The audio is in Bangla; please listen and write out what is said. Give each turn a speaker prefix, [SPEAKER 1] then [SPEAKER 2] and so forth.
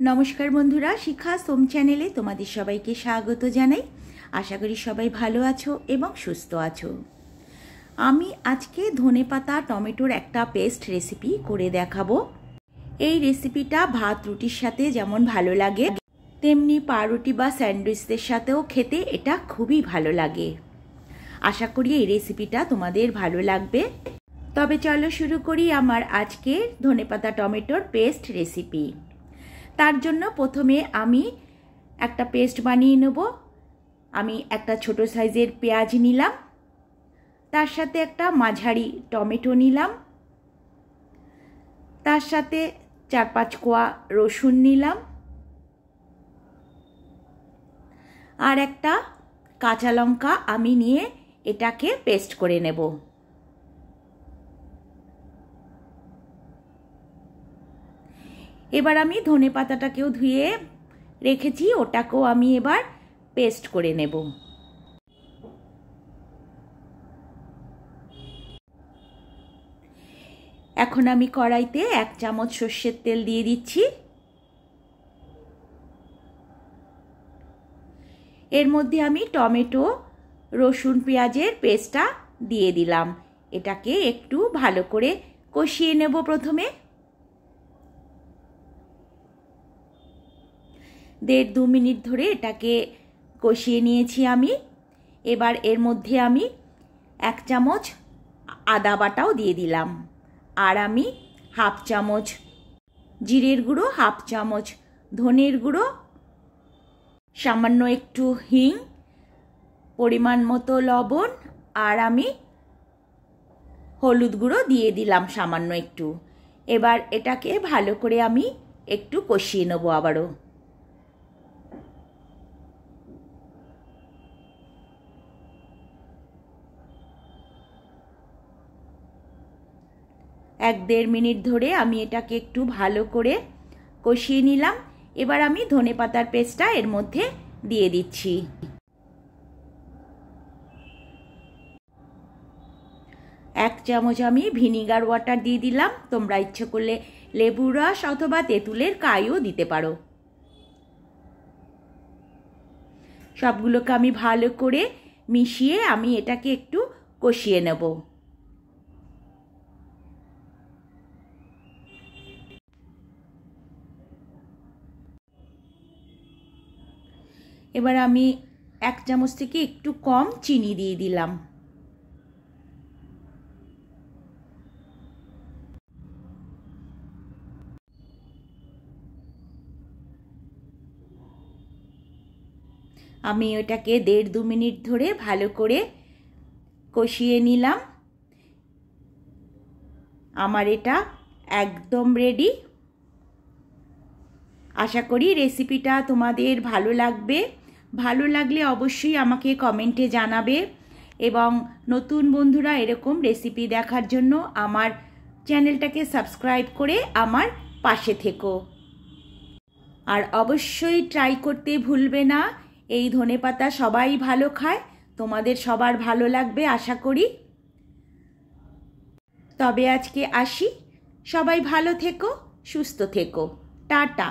[SPEAKER 1] नमस्कार बंधुरा शिखा सोम चैनेले तुम्हादेर सबाइके स्वागत जानाई। आशा करी सबाई भालो आछो एबं सुस्थ आछो। आमी आजके धनेपाता टमेटोर एकटा पेस्ट रेसिपि करे देखाबो। এই রেসিপিটা ভাত রুটির সাথে যেমন ভালো লাগে তেমনি পাউরুটি বা স্যান্ডউইচের সাথেও খেতে এটা খুবই ভালো লাগে। আশা করি এই রেসিপিটা তোমাদের ভালো লাগবে। তবে চলো শুরু করি আমার আজকের ধনেপাতা টমেটোর পেস্ট রেসিপি। তার জন্য প্রথমে আমি একটা পেস্ট বানিয়ে নেব। আমি একটা ছোট সাইজের পেঁয়াজ নিলাম, তার সাথে একটা মাঝারি টমেটো নিলাম, তার সাথে 4-5 কোয়া রসুন নিলাম আর একটা কাঁচা লঙ্কা আমি নিয়ে এটাকে পেস্ট করে নেব। এবার আমি ধনে পাতাটাকেও ধুয়ে রেখেছি, ওটাকেও আমি এবার পেস্ট করে নেব। এখন আমি কড়াইতে 1 চামচ সরষের তেল দিয়ে দিচ্ছি। এর মধ্যে আমি টমেটো রসুন পেঁয়াজের পেস্টটা দিয়ে দিলাম। এটাকে একটু ভালো করে কষিয়ে নেব। প্রথমে 1.5-2 মিনিট ধরে এটাকে কষিয়ে নিয়েছি আমি। এবার এর মধ্যে আমি 1 চামচ আদা বাটাও দিয়ে দিলাম আর আমি 1/2 চামচ জিরের গুঁড়ো, 1/2 চামচ ধনের গুঁড়ো, সামান্য একটু হিং, পরিমাণ মতো লবণ আর আমি হলুদ গুঁড়ো দিয়ে দিলাম সামান্য একটু। এবার এটাকে ভালো করে আমি একটু কষিয়ে নেব আবারও। এক 1.5 মিনিট ধরে আমি এটাকে একটু ভালো করে কষিয়ে নিলাম। এবার আমি ধনেপাতার পেস্টটা এর মধ্যে দিয়ে দিচ্ছি। এক চামচ আমি ভিনিগার ওয়াটার দিয়ে দিলাম। তোমরা ইচ্ছে করলে লেবুর রস অথবা তেঁতুলের কাইও দিতে পারো। সবগুলোকে আমি ভালো করে মিশিয়ে আমি এটাকে একটু কষিয়ে নেব। এবার আমি 1 চামচ থেকে একটু কম চিনি দিয়ে দিলাম। আমি ওটাকে 1.5-2 মিনিট ধরে ভালো করে কষিয়ে নিলাম। আমার এটা একদম রেডি। আশা করি রেসিপিটা তোমাদের ভালো লাগবে। ভালো লাগলে অবশ্যই আমাকে কমেন্টে জানাবে এবং নতুন বন্ধুরা এরকম রেসিপি দেখার জন্য আমার চ্যানেলটাকে সাবস্ক্রাইব করে আমার পাশে থেকো। আর অবশ্যই ট্রাই করতে ভুলবে না। এই ধনেপাতা সবাই ভালো খায়, তোমাদের সবার ভালো লাগবে আশা করি। তবে আজকে আসি, সবাই ভালো থেকো, সুস্থ থেকো, টাটা।